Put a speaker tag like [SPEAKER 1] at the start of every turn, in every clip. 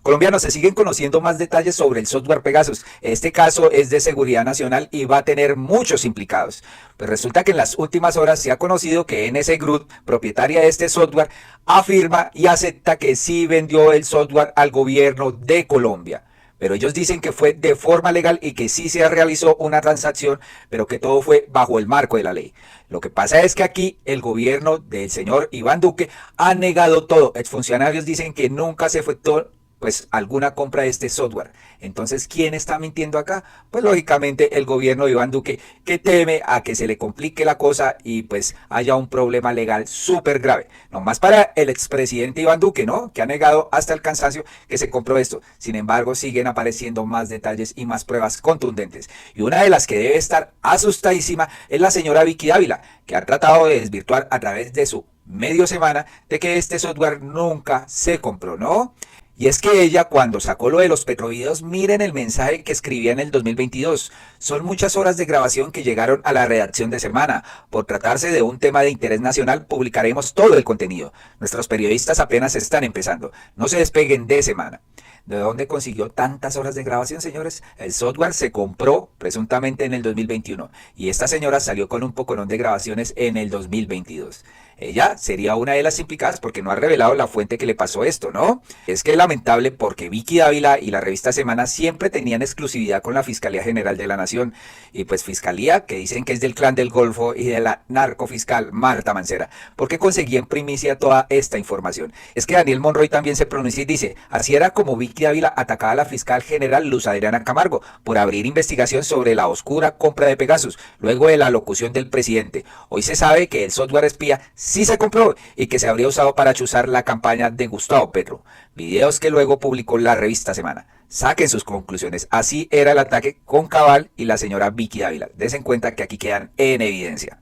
[SPEAKER 1] Colombianos, se siguen conociendo más detalles sobre el software Pegasus. Este caso es de seguridad nacional y va a tener muchos implicados. Pues resulta que en las últimas horas se ha conocido que NS Group, propietaria de este software, afirma y acepta que sí vendió el software al gobierno de Colombia. Pero ellos dicen que fue de forma legal y que sí se realizó una transacción, pero que todo fue bajo el marco de la ley. Lo que pasa es que aquí el gobierno del señor Iván Duque ha negado todo. Exfuncionarios dicen que nunca se efectuó pues alguna compra de este software. Entonces, ¿quién está mintiendo acá? Pues lógicamente el gobierno de Iván Duque, que teme a que se le complique la cosa y pues haya un problema legal súper grave. Nomás para el expresidente Iván Duque, ¿no? Que ha negado hasta el cansancio que se compró esto. Sin embargo, siguen apareciendo más detalles y más pruebas contundentes. Y una de las que debe estar asustadísima es la señora Vicky Dávila, que ha tratado de desvirtuar a través de su medio semana de que este software nunca se compró, ¿no? Y es que ella, cuando sacó lo de los petrovideos, miren el mensaje que escribía en el 2022. Son muchas horas de grabación que llegaron a la redacción de Semana. Por tratarse de un tema de interés nacional, publicaremos todo el contenido. Nuestros periodistas apenas están empezando. No se despeguen de Semana. ¿De dónde consiguió tantas horas de grabación, señores? El software se compró presuntamente en el 2021 y esta señora salió con un poconón de grabaciones en el 2022. Ella sería una de las implicadas porque no ha revelado la fuente que le pasó esto, ¿no? Es que es lamentable porque Vicky Dávila y la revista Semana siempre tenían exclusividad con la Fiscalía General de la Nación. Y pues Fiscalía, que dicen que es del Clan del Golfo y de la narcofiscal Marta Mancera, porque conseguía en primicia toda esta información. Es que Daniel Monroy también se pronuncia y dice, así era como Vicky Dávila atacaba a la fiscal general Luz Adriana Camargo por abrir investigación sobre la oscura compra de Pegasus, luego de la locución del presidente. Hoy se sabe que el software espía sí se compró y que se habría usado para chuzar la campaña de Gustavo Petro. Videos que luego publicó la revista Semana. Saquen sus conclusiones. Así era el ataque con Cabal y la señora Vicky Dávila. Desen cuenta que aquí quedan en evidencia.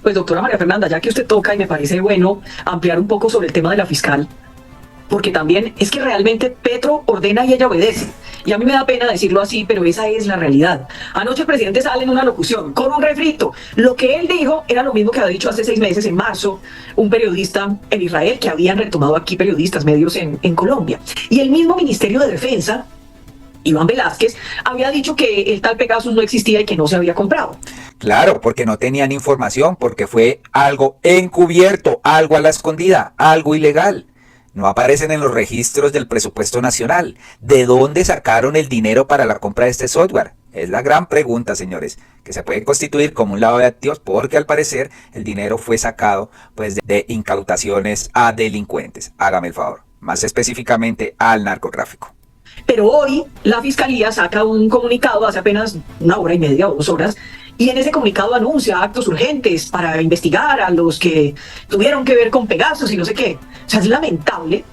[SPEAKER 2] Pues doctora María Fernanda, ya que usted toca y me parece bueno ampliar un poco sobre el tema de la fiscal, porque también es que realmente Petro ordena y ella obedece. Y a mí me da pena decirlo así, pero esa es la realidad. Anoche el presidente sale en una locución con un refrito. Lo que él dijo era lo mismo que había dicho hace 6 meses, en marzo, un periodista en Israel, que habían retomado aquí periodistas, medios en Colombia. Y el mismo Ministerio de Defensa, Iván Velázquez, había dicho que el tal Pegasus no existía y que no se había comprado.
[SPEAKER 1] Claro, porque no tenían información, porque fue algo encubierto, algo a la escondida, algo ilegal. No aparecen en los registros del presupuesto nacional. ¿De dónde sacaron el dinero para la compra de este software? Es la gran pregunta, señores, que se puede constituir como un lavado de activos porque al parecer el dinero fue sacado pues de incautaciones a delincuentes. Hágame el favor, más específicamente al narcotráfico.
[SPEAKER 2] Pero hoy la Fiscalía saca un comunicado hace apenas 1 hora y media o 2 horas, y en ese comunicado anuncia actos urgentes para investigar a los que tuvieron que ver con Pegasus y no sé qué. O sea, es lamentable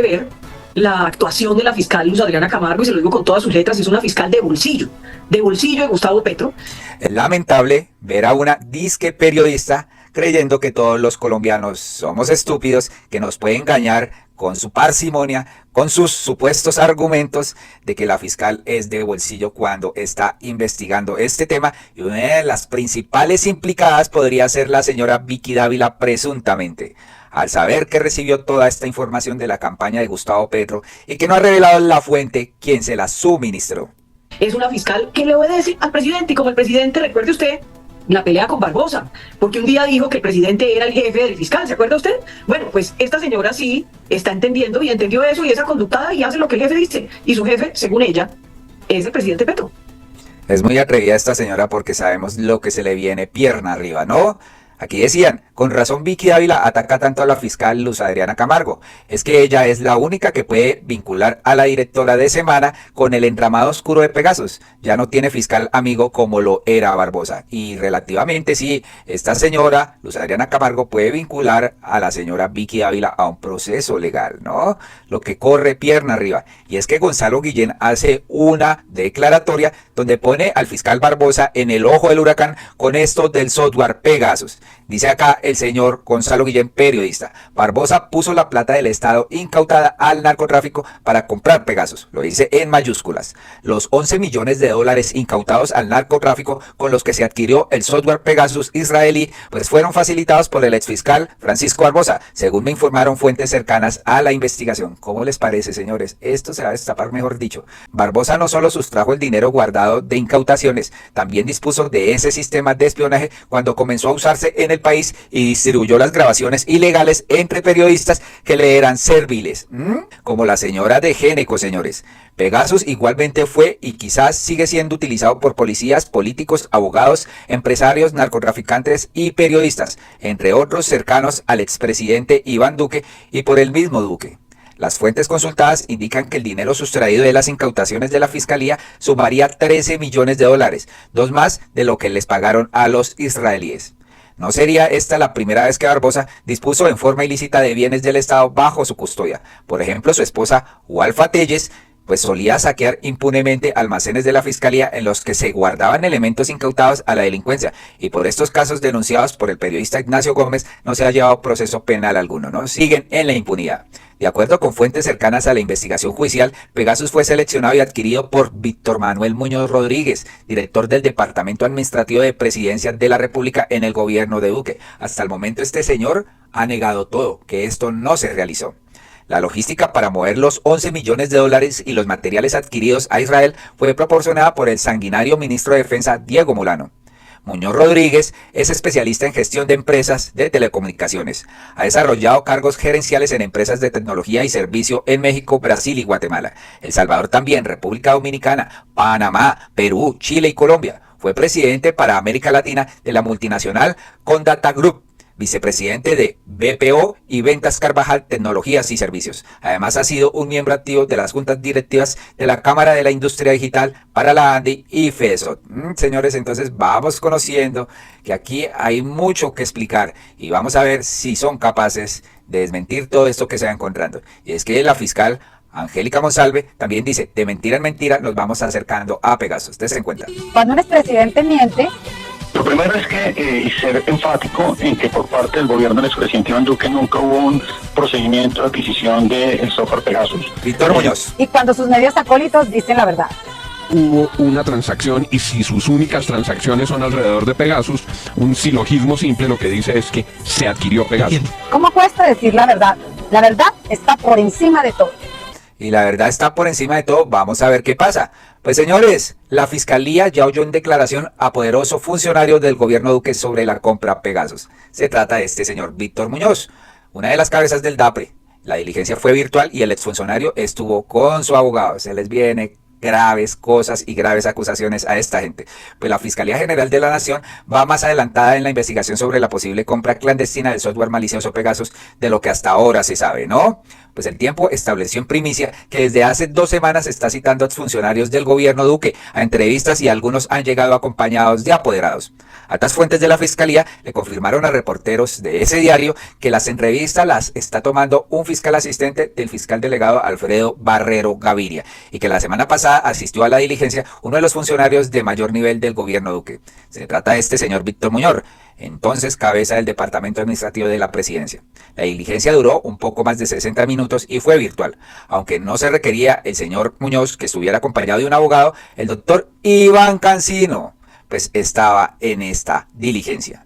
[SPEAKER 2] ver la actuación de la fiscal Luz Adriana Camargo, y se lo digo con todas sus letras, es una fiscal de bolsillo de Gustavo Petro.
[SPEAKER 1] Es lamentable ver a una disque periodista creyendo que todos los colombianos somos estúpidos, que nos puede engañar con su parsimonia, con sus supuestos argumentos de que la fiscal es de bolsillo cuando está investigando este tema, y una de las principales implicadas podría ser la señora Vicky Dávila presuntamente. Al saber que recibió toda esta información de la campaña de Gustavo Petro y que no ha revelado la fuente quien se la suministró.
[SPEAKER 2] Es una fiscal que le obedece al presidente, y como el presidente, recuerde usted, la pelea con Barbosa, porque un día dijo que el presidente era el jefe del fiscal, ¿se acuerda usted? Bueno, pues esta señora sí está entendiendo y entendió eso y esa conductada y hace lo que el jefe dice, y su jefe, según ella, es el presidente Petro.
[SPEAKER 1] Es muy atrevida esta señora porque sabemos lo que se le viene pierna arriba, ¿no? Aquí decían, con razón Vicky Dávila ataca tanto a la fiscal Luz Adriana Camargo. Es que ella es la única que puede vincular a la directora de Semana con el entramado oscuro de Pegasus. Ya no tiene fiscal amigo como lo era Barbosa. Y relativamente sí, esta señora Luz Adriana Camargo puede vincular a la señora Vicky Dávila a un proceso legal, ¿no? Lo que corre pierna arriba. Y es que Gonzalo Guillén hace una declaratoria donde pone al fiscal Barbosa en el ojo del huracán con esto del software Pegasus. Dice acá el señor Gonzalo Guillén, periodista. Barbosa puso la plata del Estado incautada al narcotráfico para comprar Pegasus. Lo dice en mayúsculas. Los 11 millones de dólares incautados al narcotráfico con los que se adquirió el software Pegasus israelí, pues fueron facilitados por el exfiscal Francisco Barbosa, según me informaron fuentes cercanas a la investigación. ¿Cómo les parece, señores? Esto se va a destapar, mejor dicho. Barbosa no solo sustrajo el dinero guardado de incautaciones, también dispuso de ese sistema de espionaje cuando comenzó a usarse en el país y distribuyó las grabaciones ilegales entre periodistas que le eran serviles. Como la señora de Géneco, señores. Pegasus igualmente fue y quizás sigue siendo utilizado por policías, políticos, abogados, empresarios, narcotraficantes y periodistas, entre otros cercanos al expresidente Iván Duque y por el mismo Duque. Las fuentes consultadas indican que el dinero sustraído de las incautaciones de la Fiscalía sumaría 13 millones de dólares, dos más de lo que les pagaron a los israelíes. No sería esta la primera vez que Barbosa dispuso en forma ilícita de bienes del Estado bajo su custodia. Por ejemplo, su esposa Walfa Telles pues solía saquear impunemente almacenes de la Fiscalía en los que se guardaban elementos incautados a la delincuencia, y por estos casos denunciados por el periodista Ignacio Gómez no se ha llevado proceso penal alguno, ¿no? Siguen en la impunidad. De acuerdo con fuentes cercanas a la investigación judicial, Pegasus fue seleccionado y adquirido por Víctor Manuel Muñoz Rodríguez, director del Departamento Administrativo de Presidencia de la República en el gobierno de Duque. Hasta el momento este señor ha negado todo, que esto no se realizó. La logística para mover los 11 millones de dólares y los materiales adquiridos a Israel fue proporcionada por el sanguinario ministro de Defensa Diego Molano. Muñoz Rodríguez es especialista en gestión de empresas de telecomunicaciones. Ha desarrollado cargos gerenciales en empresas de tecnología y servicio en México, Brasil y Guatemala. El Salvador también, República Dominicana, Panamá, Perú, Chile y Colombia. Fue presidente para América Latina de la multinacional Condata Group, vicepresidente de BPO y Ventas Carvajal Tecnologías y Servicios. Además ha sido un miembro activo de las juntas directivas de la Cámara de la Industria Digital para la ANDI y FESOT. Señores, entonces vamos conociendo que aquí hay mucho que explicar y vamos a ver si son capaces de desmentir todo esto que se va encontrando. Y es que la fiscal Angélica Monsalve también dice, de mentira en mentira nos vamos acercando a Pegasus. Ustedes se encuentran.
[SPEAKER 3] Cuando un expresidente miente,
[SPEAKER 4] lo primero es que ser enfático en que por parte del gobierno del expresidente Iván Duque nunca hubo un procedimiento de adquisición del software Pegasus.
[SPEAKER 1] Víctor Muñoz.
[SPEAKER 3] y cuando sus medios acólitos dicen la verdad.
[SPEAKER 5] Hubo una transacción y si sus únicas transacciones son alrededor de Pegasus, un silogismo simple lo que dice es que se adquirió Pegasus.
[SPEAKER 3] ¿Cómo cuesta decir la verdad? La verdad está por encima de todo.
[SPEAKER 1] Y la verdad está por encima de todo, vamos a ver qué pasa. Pues señores, la Fiscalía ya oyó en declaración a poderoso funcionario del gobierno Duque sobre la compra Pegasus. Se trata de este señor Víctor Muñoz, una de las cabezas del DAPRE. La diligencia fue virtual y el exfuncionario estuvo con su abogado. Se les viene graves cosas y graves acusaciones a esta gente. Pues la Fiscalía General de la Nación va más adelantada en la investigación sobre la posible compra clandestina del software malicioso Pegasus de lo que hasta ahora se sabe, ¿no? Pues el Tiempo estableció en primicia que desde hace 2 semanas está citando a exfuncionarios del gobierno Duque a entrevistas y algunos han llegado acompañados de apoderados. Altas fuentes de la Fiscalía le confirmaron a reporteros de ese diario que las entrevistas las está tomando un fiscal asistente del fiscal delegado Alfredo Barrero Gaviria y que la semana pasada asistió a la diligencia uno de los funcionarios de mayor nivel del gobierno Duque. Se trata de este señor Víctor Muñoz, entonces cabeza del Departamento Administrativo de la Presidencia. La diligencia duró un poco más de 60 minutos y fue virtual, aunque no se requería el señor Muñoz que estuviera acompañado de un abogado. El doctor Iván Cancino pues estaba en esta diligencia.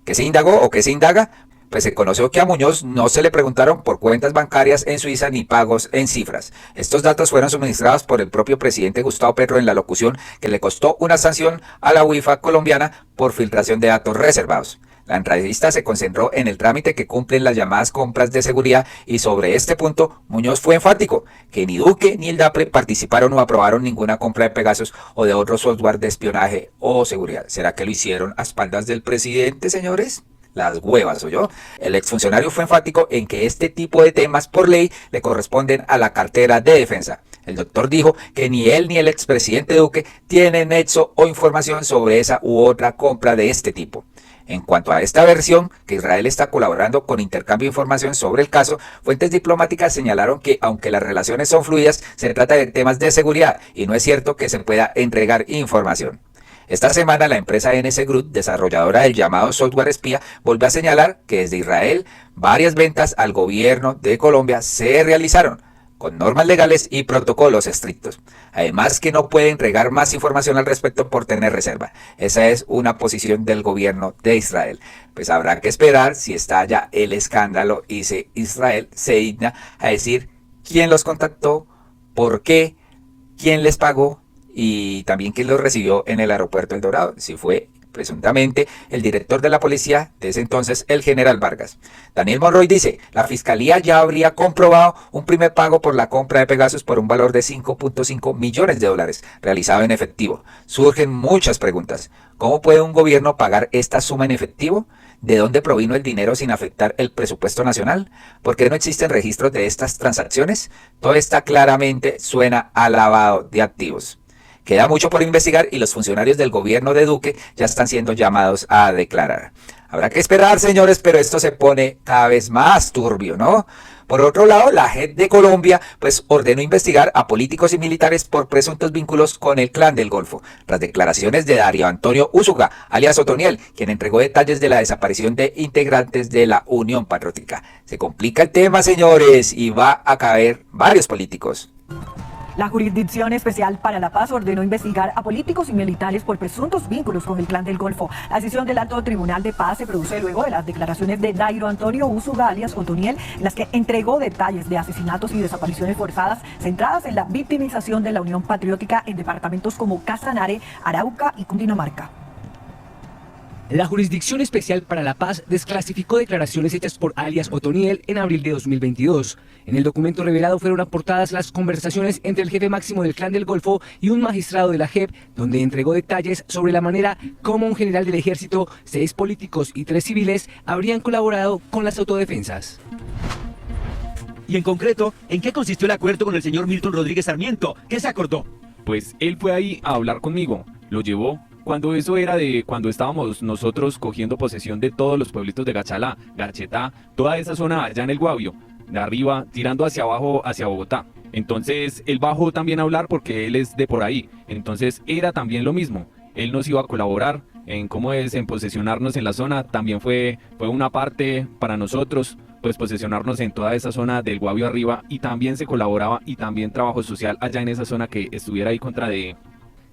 [SPEAKER 1] ¿Qué se indagó o qué se indaga? Pues se conoció que a Muñoz no se le preguntaron por cuentas bancarias en Suiza ni pagos en cifras. Estos datos fueron suministrados por el propio presidente Gustavo Petro en la locución que le costó una sanción a la UEFA colombiana por filtración de datos reservados. La entrevista se concentró en el trámite que cumplen las llamadas compras de seguridad y sobre este punto Muñoz fue enfático, que ni Duque ni el DAPRE participaron o aprobaron ninguna compra de Pegasus o de otro software de espionaje o seguridad. ¿Será que lo hicieron a espaldas del presidente, señores? Las huevas, ¿oyó? El exfuncionario fue enfático en que este tipo de temas por ley le corresponden a la cartera de defensa. El doctor dijo que ni él ni el expresidente Duque tienen nexo o información sobre esa u otra compra de este tipo. En cuanto a esta versión, que Israel está colaborando con intercambio de información sobre el caso, fuentes diplomáticas señalaron que aunque las relaciones son fluidas, se trata de temas de seguridad y no es cierto que se pueda entregar información. Esta semana la empresa NS Group, desarrolladora del llamado software espía, volvió a señalar que desde Israel varias ventas al gobierno de Colombia se realizaron con normas legales y protocolos estrictos. Además que no pueden entregar más información al respecto por tener reserva. Esa es una posición del gobierno de Israel. Pues habrá que esperar si estalla el escándalo y si Israel se digna a decir quién los contactó, por qué, quién les pagó y también quién los recibió en el aeropuerto El Dorado. Si fue presuntamente el director de la policía de ese entonces, el general Vargas. Daniel Monroy dice, la fiscalía ya habría comprobado un primer pago por la compra de Pegasus por un valor de 5.5 millones de dólares, realizado en efectivo. Surgen muchas preguntas. ¿Cómo puede un gobierno pagar esta suma en efectivo? ¿De dónde provino el dinero sin afectar el presupuesto nacional? ¿Por qué no existen registros de estas transacciones? Todo está claramente suena a lavado de activos. Queda mucho por investigar y los funcionarios del gobierno de Duque ya están siendo llamados a declarar. Habrá que esperar, señores, pero esto se pone cada vez más turbio, ¿no? Por otro lado, la JEP de Colombia pues ordenó investigar a políticos y militares por presuntos vínculos con el Clan del Golfo. Las declaraciones de Darío Antonio Úsuga, alias Otoniel, quien entregó detalles de la desaparición de integrantes de la Unión Patriótica. Se complica el tema, señores, y va a caer varios políticos.
[SPEAKER 6] La Jurisdicción Especial para la Paz ordenó investigar a políticos y militares por presuntos vínculos con el Clan del Golfo. La decisión del Alto Tribunal de Paz se produce luego de las declaraciones de Dairo Antonio Úsuga, alias Otoniel, en las que entregó detalles de asesinatos y desapariciones forzadas centradas en la victimización de la Unión Patriótica en departamentos como Casanare, Arauca y Cundinamarca.
[SPEAKER 7] La Jurisdicción Especial para la Paz desclasificó declaraciones hechas por alias Otoniel en abril de 2022. En el documento revelado fueron aportadas las conversaciones entre el jefe máximo del Clan del Golfo y un magistrado de la JEP, donde entregó detalles sobre la manera como un general del ejército, 6 políticos y 3 civiles habrían colaborado con las autodefensas.
[SPEAKER 8] Y en concreto, ¿en qué consistió el acuerdo con el señor Milton Rodríguez Sarmiento? ¿Qué se acordó?
[SPEAKER 5] Pues él fue ahí a hablar conmigo, lo llevó. Cuando eso era de cuando estábamos nosotros cogiendo posesión de todos los pueblitos de Gachalá, Garchetá, toda esa zona allá en el Guavio, de arriba, tirando hacia abajo, hacia Bogotá. Entonces él bajó también a hablar porque él es de por ahí. Entonces era también lo mismo. Él nos iba a colaborar en cómo es, en posesionarnos en la zona. También fue una parte para nosotros, pues posesionarnos en toda esa zona del Guavio arriba. Y también se colaboraba y también trabajo social allá en esa zona que estuviera ahí contra de...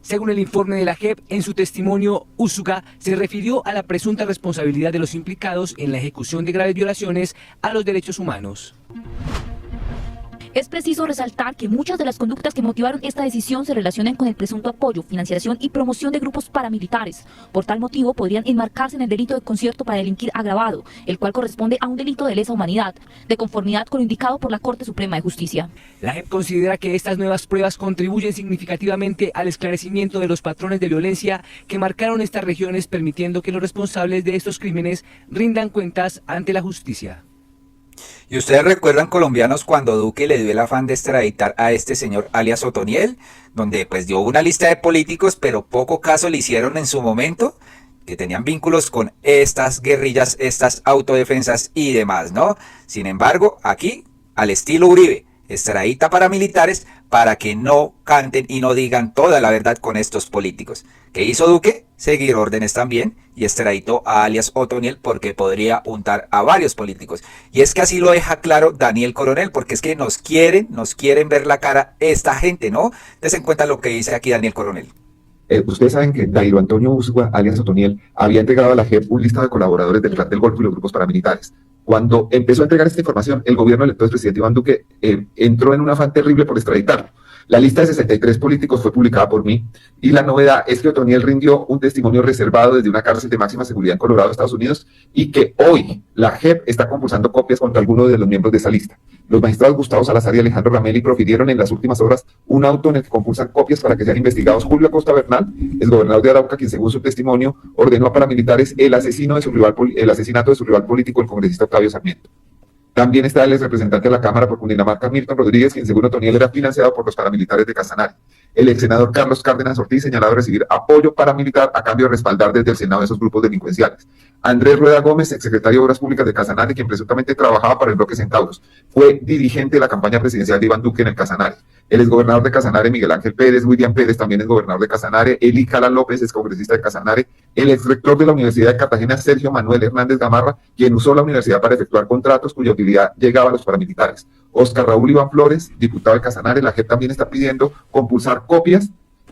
[SPEAKER 7] Según el informe de la JEP, en su testimonio, Úsuga se refirió a la presunta responsabilidad de los implicados en la ejecución de graves violaciones a los derechos humanos.
[SPEAKER 9] Es preciso resaltar que muchas de las conductas que motivaron esta decisión se relacionan con el presunto apoyo, financiación y promoción de grupos paramilitares. Por tal motivo, podrían enmarcarse en el delito de concierto para delinquir agravado, el cual corresponde a un delito de lesa humanidad, de conformidad con lo indicado por la Corte Suprema de Justicia.
[SPEAKER 7] La JEP considera que estas nuevas pruebas contribuyen significativamente al esclarecimiento de los patrones de violencia que marcaron estas regiones, permitiendo que los responsables de estos crímenes rindan cuentas ante la justicia.
[SPEAKER 1] ¿Y ustedes recuerdan, colombianos, cuando Duque le dio el afán de extraditar a este señor alias Otoniel, donde pues dio una lista de políticos, pero poco caso le hicieron en su momento, que tenían vínculos con estas guerrillas, estas autodefensas y demás, ¿no? Sin embargo, aquí, al estilo Uribe, extradita paramilitares para que no canten y no digan toda la verdad con estos políticos. ¿Qué hizo Duque? Seguir órdenes también y extraditó a alias Otoniel porque podría untar a varios políticos. Y es que así lo deja claro Daniel Coronel, porque es que nos quieren ver la cara esta gente, ¿no? Des en cuenta lo que dice aquí Daniel Coronel.
[SPEAKER 10] Ustedes saben que Dairo Antonio Úsuga, alias Otoniel, había entregado a la JEP un listado de colaboradores del Clan del Golfo y los grupos paramilitares. Cuando empezó a entregar esta información, el gobierno del entonces presidente Iván Duque entró en un afán terrible por extraditarlo. La lista de 63 políticos fue publicada por mí y la novedad es que Otoniel rindió un testimonio reservado desde una cárcel de máxima seguridad en Colorado, Estados Unidos, y que hoy la JEP está compulsando copias contra algunos de los miembros de esa lista. Los magistrados Gustavo Salazar y Alejandro Ramelli profirieron en las últimas horas un auto en el que compulsan copias para que sean investigados Julio Acosta Bernal, el gobernador de Arauca, quien según su testimonio ordenó a paramilitares el asesinato de su rival político, el congresista Octavio Sarmiento. También está el representante de la Cámara por Cundinamarca, Milton Rodríguez, quien según Otoniel era financiado por los paramilitares de Casanare. El ex senador Carlos Cárdenas Ortiz, señalado de recibir apoyo paramilitar a cambio de respaldar desde el Senado esos grupos delincuenciales. Andrés Rueda Gómez, exsecretario de Obras Públicas de Casanare, quien presuntamente trabajaba para el bloque Centauros, fue dirigente de la campaña presidencial de Iván Duque en el Casanare. El exgobernador de Casanare, Miguel Ángel Pérez, William Pérez, también es gobernador de Casanare, Eli Cala López, es congresista de Casanare, el exrector de la Universidad de Cartagena, Sergio Manuel Hernández Gamarra, quien usó la universidad para efectuar contratos cuya utilidad llegaba a los paramilitares. Oscar Raúl Iván Flores, diputado de Casanare, la JEP también está pidiendo compulsar copias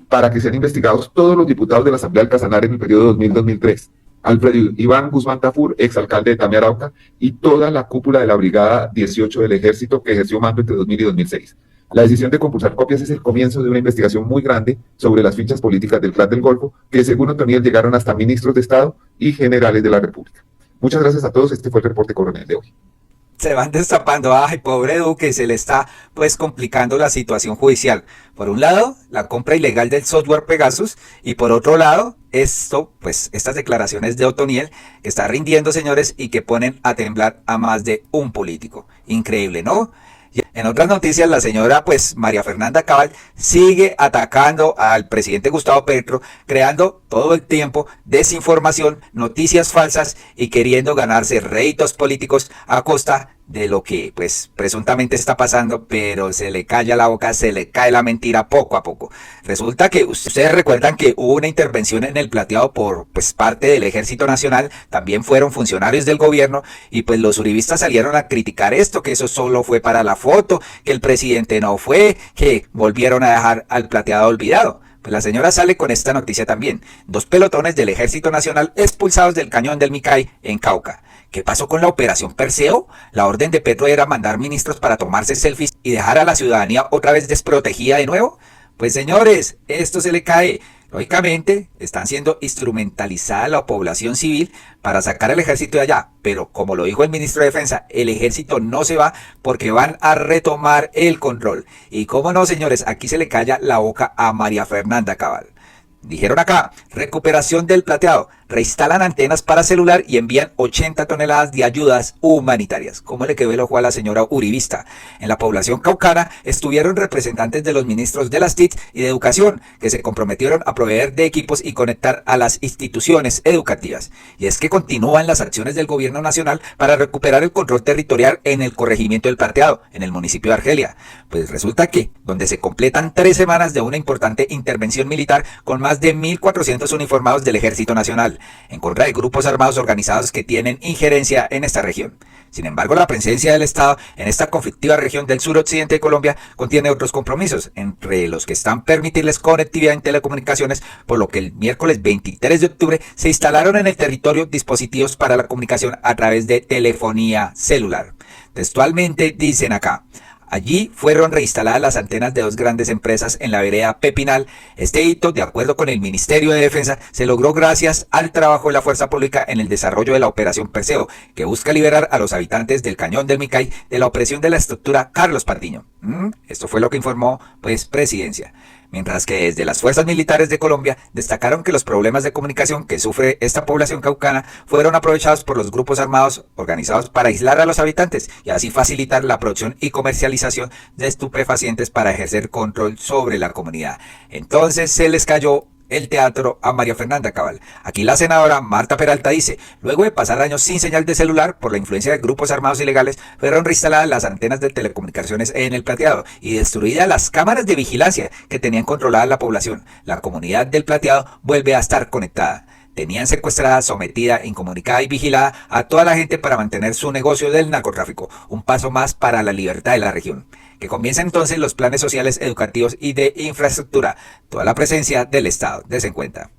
[SPEAKER 10] para que sean investigados todos los diputados de la Asamblea del Casanare en el periodo 2000-2003. Alfredo Iván Guzmán Tafur, exalcalde de Tame Arauca, y toda la cúpula de la Brigada 18 del Ejército que ejerció mando entre 2000 y 2006. La decisión de compulsar copias es el comienzo de una investigación muy grande sobre las fichas políticas del Clan del Golfo, que según Otoniel llegaron hasta ministros de Estado y generales de la República. Muchas gracias a todos, este fue el reporte coronel de hoy.
[SPEAKER 1] Se van destapando, ay, pobre Duque, se le está pues complicando la situación judicial. Por un lado, la compra ilegal del software Pegasus, y por otro lado, estas declaraciones de Otoniel que está rindiendo, señores, y que ponen a temblar a más de un político. Increíble, ¿no? En otras noticias, la señora María Fernanda Cabal sigue atacando al presidente Gustavo Petro, creando todo el tiempo desinformación, noticias falsas y queriendo ganarse réditos políticos a costa de lo que presuntamente está pasando, pero se le calla la boca, se le cae la mentira poco a poco. Resulta que ustedes recuerdan que hubo una intervención en el Plateado por parte del Ejército Nacional, también fueron funcionarios del gobierno, y los uribistas salieron a criticar esto, que eso solo fue para la foto, que el presidente no fue, que volvieron a dejar al Plateado olvidado. Pues la señora sale con esta noticia también. 2 pelotones del Ejército Nacional expulsados del cañón del Micay en Cauca. ¿Qué pasó con la operación Perseo? La orden de Petro era mandar ministros para tomarse selfies y dejar a la ciudadanía otra vez desprotegida de nuevo. Pues señores, esto se le cae. Lógicamente, están siendo instrumentalizada la población civil para sacar al ejército de allá, pero como lo dijo el ministro de Defensa, el ejército no se va porque van a retomar el control. Y cómo no, señores, aquí se le calla la boca a María Fernanda Cabal. Dijeron acá, recuperación del Plateado, reinstalan antenas para celular y envían 80 toneladas de ayudas humanitarias. ¿Cómo le quedó el ojo a la señora uribista? En la población caucana estuvieron representantes de los ministros de las TIC y de Educación, que se comprometieron a proveer de equipos y conectar a las instituciones educativas. Y es que continúan las acciones del gobierno nacional para recuperar el control territorial en el corregimiento del Plateado, en el municipio de Argelia. Pues resulta que, donde se completan 3 semanas de una importante intervención militar con más de 1.400 uniformados del Ejército Nacional, en contra de grupos armados organizados que tienen injerencia en esta región. Sin embargo, la presencia del Estado en esta conflictiva región del suroccidente de Colombia contiene otros compromisos, entre los que están permitirles conectividad en telecomunicaciones, por lo que el miércoles 23 de octubre se instalaron en el territorio dispositivos para la comunicación a través de telefonía celular. Textualmente dicen acá: allí fueron reinstaladas las antenas de 2 grandes empresas en la vereda Pepinal. Este hito, de acuerdo con el Ministerio de Defensa, se logró gracias al trabajo de la fuerza pública en el desarrollo de la operación Perseo, que busca liberar a los habitantes del Cañón del Micay de la opresión de la estructura Carlos Patiño. Esto fue lo que informó, Presidencia. Mientras que desde las fuerzas militares de Colombia destacaron que los problemas de comunicación que sufre esta población caucana fueron aprovechados por los grupos armados organizados para aislar a los habitantes y así facilitar la producción y comercialización de estupefacientes para ejercer control sobre la comunidad. Entonces se les cayó el teatro a María Fernanda Cabal. Aquí la senadora Marta Peralta dice: luego de pasar años sin señal de celular por la influencia de grupos armados ilegales, fueron reinstaladas las antenas de telecomunicaciones en el Plateado y destruidas las cámaras de vigilancia que tenían controlada la población. La comunidad del Plateado vuelve a estar conectada. Tenían secuestrada, sometida, incomunicada y vigilada a toda la gente para mantener su negocio del narcotráfico. Un paso más para la libertad de la región. Que comiencen entonces los planes sociales, educativos y de infraestructura. Toda la presencia del Estado. Des en cuenta.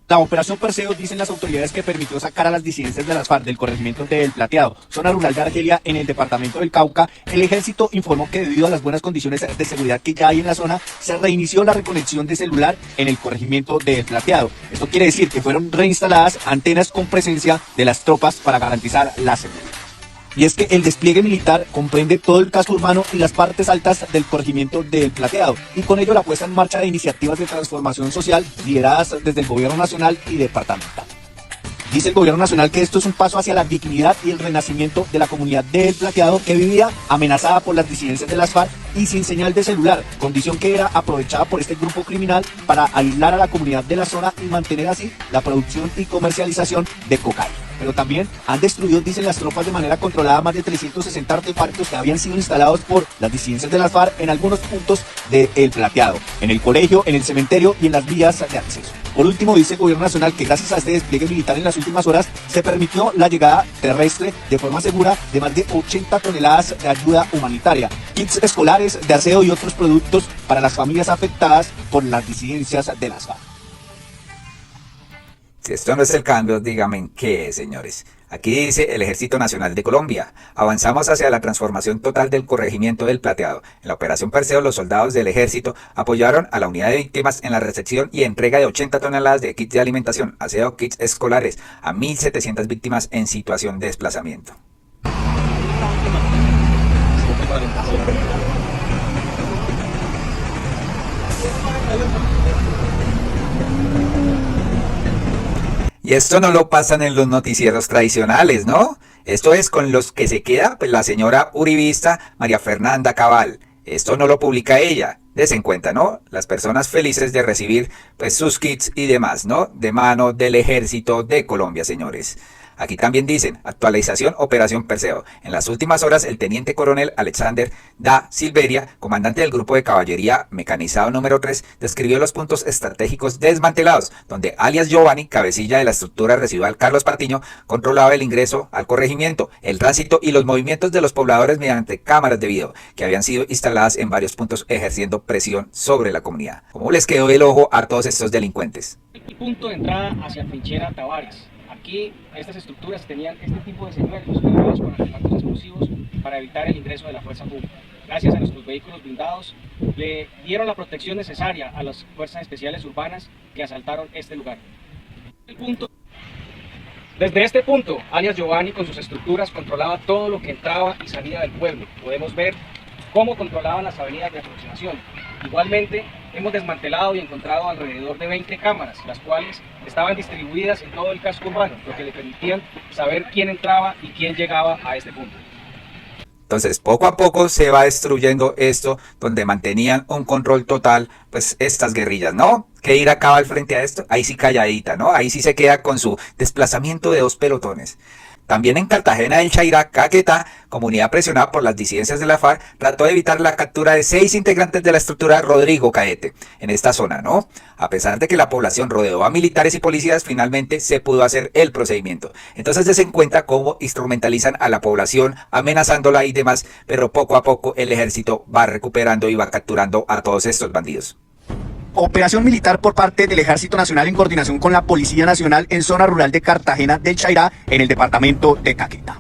[SPEAKER 8] La operación Perseo, dicen las autoridades, que permitió sacar a las disidencias de las FARC del corregimiento del Plateado, zona rural de Argelia, en el departamento del Cauca. El ejército informó que debido a las buenas condiciones de seguridad que ya hay en la zona, se reinició la reconexión de celular en el corregimiento del Plateado. Esto quiere decir que fueron reinstaladas antenas con presencia de las tropas para garantizar la seguridad. Y es que el despliegue militar comprende todo el casco urbano y las partes altas del corregimiento del Plateado, y con ello la puesta en marcha de iniciativas de transformación social lideradas desde el gobierno nacional y departamental. Dice el gobierno nacional que esto es un paso hacia la dignidad y el renacimiento de la comunidad del Plateado, que vivía amenazada por las disidencias de las FARC y sin señal de celular, condición que era aprovechada por este grupo criminal para aislar a la comunidad de la zona y mantener así la producción y comercialización de cocaína. pero también han destruido, dicen las tropas de manera controlada, más de 360 artefactos que habían sido instalados por las disidencias de las FARC en algunos puntos del Plateado, en el colegio, en el cementerio y en las vías de acceso. Por último, dice el gobierno nacional que gracias a este despliegue militar en las últimas horas se permitió la llegada terrestre de forma segura de más de 80 toneladas de ayuda humanitaria, kits escolares, de aseo y otros productos para las familias afectadas por las disidencias de las FARC.
[SPEAKER 1] Si esto no es el cambio, díganme qué es, señores. Aquí dice el Ejército Nacional de Colombia. Avanzamos hacia la transformación total del corregimiento del Plateado. En la Operación Perseo, los soldados del Ejército apoyaron a la unidad de víctimas en la recepción y entrega de 80 toneladas de kits de alimentación, aseo, kits escolares a 1.700 víctimas en situación de desplazamiento. Y esto no lo pasan en los noticieros tradicionales, ¿no? Esto es con los que se queda pues, la señora uribista María Fernanda Cabal. Esto no lo publica ella. Des en cuenta, ¿no? Las personas felices de recibir pues, sus kits y demás, ¿no? De mano del Ejército de Colombia, señores. Aquí también dicen, actualización Operación Perseo. En las últimas horas, el teniente coronel Alexander da Silveria, comandante del grupo de caballería mecanizado número 3, describió los puntos estratégicos desmantelados, donde alias Giovanni, cabecilla de la estructura residual Carlos Patiño, controlaba el ingreso al corregimiento, el tránsito y los movimientos de los pobladores mediante cámaras de video, que habían sido instaladas en varios puntos ejerciendo presión sobre la comunidad. ¿Cómo les quedó el ojo a todos estos delincuentes?
[SPEAKER 11] El punto de entrada hacia Trinchera Tavares. Aquí estas estructuras tenían este tipo de señuelos cargados con artefactos explosivos para evitar el ingreso de la fuerza pública. Gracias a nuestros vehículos blindados le dieron la protección necesaria a las fuerzas especiales urbanas que asaltaron este lugar. Desde este punto, alias Giovanni con sus estructuras controlaba todo lo que entraba y salía del pueblo. Podemos ver cómo controlaban las avenidas de aproximación. Igualmente, hemos desmantelado y encontrado alrededor de 20 cámaras, las cuales estaban distribuidas en todo el casco urbano, lo que le permitían saber quién entraba y quién llegaba a este punto.
[SPEAKER 1] Entonces, poco a poco se va destruyendo esto, donde mantenían un control total, pues estas guerrillas, ¿no? ¿Qué ir acaba al frente a esto? Ahí sí calladita, ¿no? Ahí sí se queda con su desplazamiento de 2 pelotones. También en Cartagena del Chairá, Caquetá, comunidad presionada por las disidencias de la FARC, trató de evitar la captura de 6 integrantes de la estructura Rodrigo Caete en esta zona, ¿no? A pesar de que la población rodeó a militares y policías, finalmente se pudo hacer el procedimiento. Entonces des en cuenta cómo instrumentalizan a la población, amenazándola y demás, pero poco a poco el ejército va recuperando y va capturando a todos estos bandidos.
[SPEAKER 8] Operación militar por parte del Ejército Nacional en coordinación con la Policía Nacional en zona rural de Cartagena del Chairá, en el departamento de Caquetá.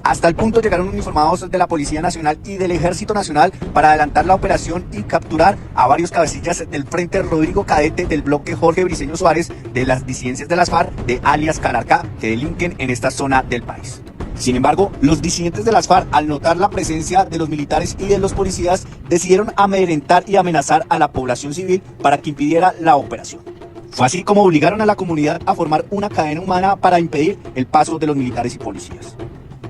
[SPEAKER 8] Hasta el punto llegaron uniformados de la Policía Nacional y del Ejército Nacional para adelantar la operación y capturar a varios cabecillas del Frente Rodrigo Caete del bloque Jorge Briceño Suárez de las disidencias de las FARC de alias Calarcá que delinquen en esta zona del país. Sin embargo, los disidentes de las FARC, al notar la presencia de los militares y de los policías, decidieron amedrentar y amenazar a la población civil para que impidiera la operación. Fue así como obligaron a la comunidad a formar una cadena humana para impedir el paso de los militares y policías.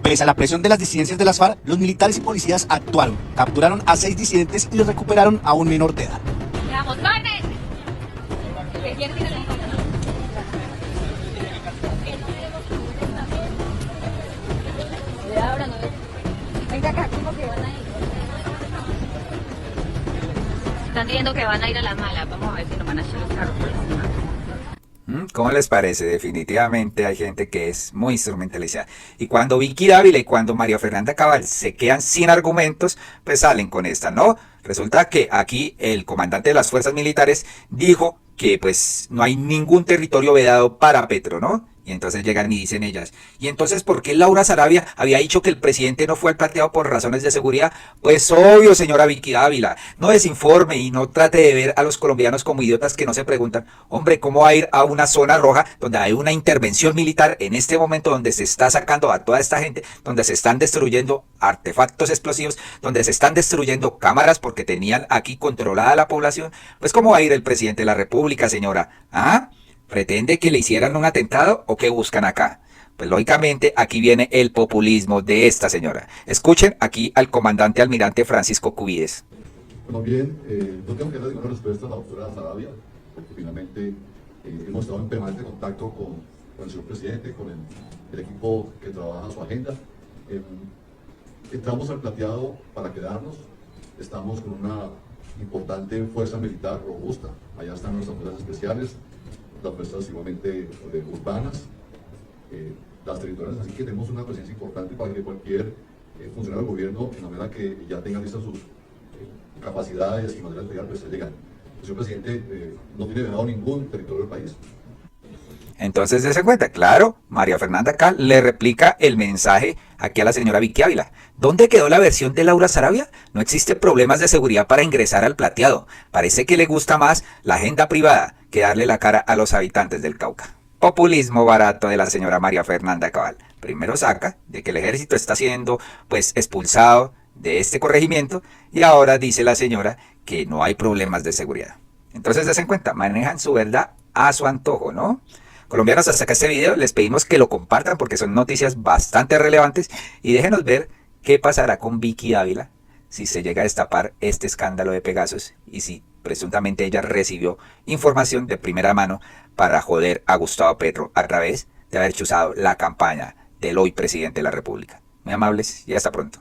[SPEAKER 8] Pese a la presión de las disidencias de las FARC, los militares y policías actuaron, capturaron a 6 disidentes y los recuperaron a un menor de edad.
[SPEAKER 12] Están diciendo que van a ir a la mala, vamos a ver si nos van a echar los carros por encima.
[SPEAKER 1] ¿Cómo les parece? Definitivamente hay gente que es muy instrumentalizada. Y cuando Vicky Dávila y cuando María Fernanda Cabal se quedan sin argumentos, pues salen con esta, ¿no? Resulta que aquí el comandante de las fuerzas militares dijo que pues no hay ningún territorio vedado para Petro, ¿no? Y entonces llegan y dicen ellas, ¿y entonces por qué Laura Sarabia había dicho que el presidente no fue al Plateado por razones de seguridad? Pues obvio, señora Vicky Dávila, no desinforme y no trate de ver a los colombianos como idiotas que no se preguntan, hombre, ¿cómo va a ir a una zona roja donde hay una intervención militar en este momento donde se está sacando a toda esta gente, donde se están destruyendo artefactos explosivos, donde se están destruyendo cámaras porque tenían aquí controlada la población? Pues ¿cómo va a ir el presidente de la República, señora? ¿Ah? ¿Pretende que le hicieran un atentado o qué buscan acá? Pues lógicamente aquí viene el populismo de esta señora. Escuchen aquí al comandante almirante Francisco Cubides.
[SPEAKER 13] Bueno, bien, no tengo que dar ninguna respuesta a la doctora Sarabia, porque finalmente hemos estado en permanente contacto con con el señor presidente, con el equipo que trabaja su agenda. Entramos al plateado para quedarnos, estamos con una importante fuerza militar robusta, allá están nuestras fuerzas especiales, las fuerzas igualmente urbanas, las territoriales, así que tenemos una presencia importante para que cualquier funcionario del gobierno, en la medida que ya tenga listas sus capacidades y maneras de llegar, pues llegan. El señor presidente no tiene vedado ningún territorio del país.
[SPEAKER 1] Entonces, dése cuenta, claro, María Fernanda acá le replica el mensaje aquí a la señora Vicky Ávila. ¿Dónde quedó la versión de Laura Sarabia? No existe problemas de seguridad para ingresar al plateado. Parece que le gusta más la agenda privada que darle la cara a los habitantes del Cauca. Populismo barato de la señora María Fernanda Cabal. Primero saca de que el ejército está siendo pues expulsado de este corregimiento y ahora dice la señora que no hay problemas de seguridad. Entonces, dése cuenta, manejan su verdad a su antojo, ¿no? Colombianos, hasta acá este video, les pedimos que lo compartan porque son noticias bastante relevantes y déjenos ver qué pasará con Vicky Ávila si se llega a destapar este escándalo de Pegasus y si presuntamente ella recibió información de primera mano para joder a Gustavo Petro a través de haber chuzado la campaña del hoy presidente de la República. Muy amables y hasta pronto.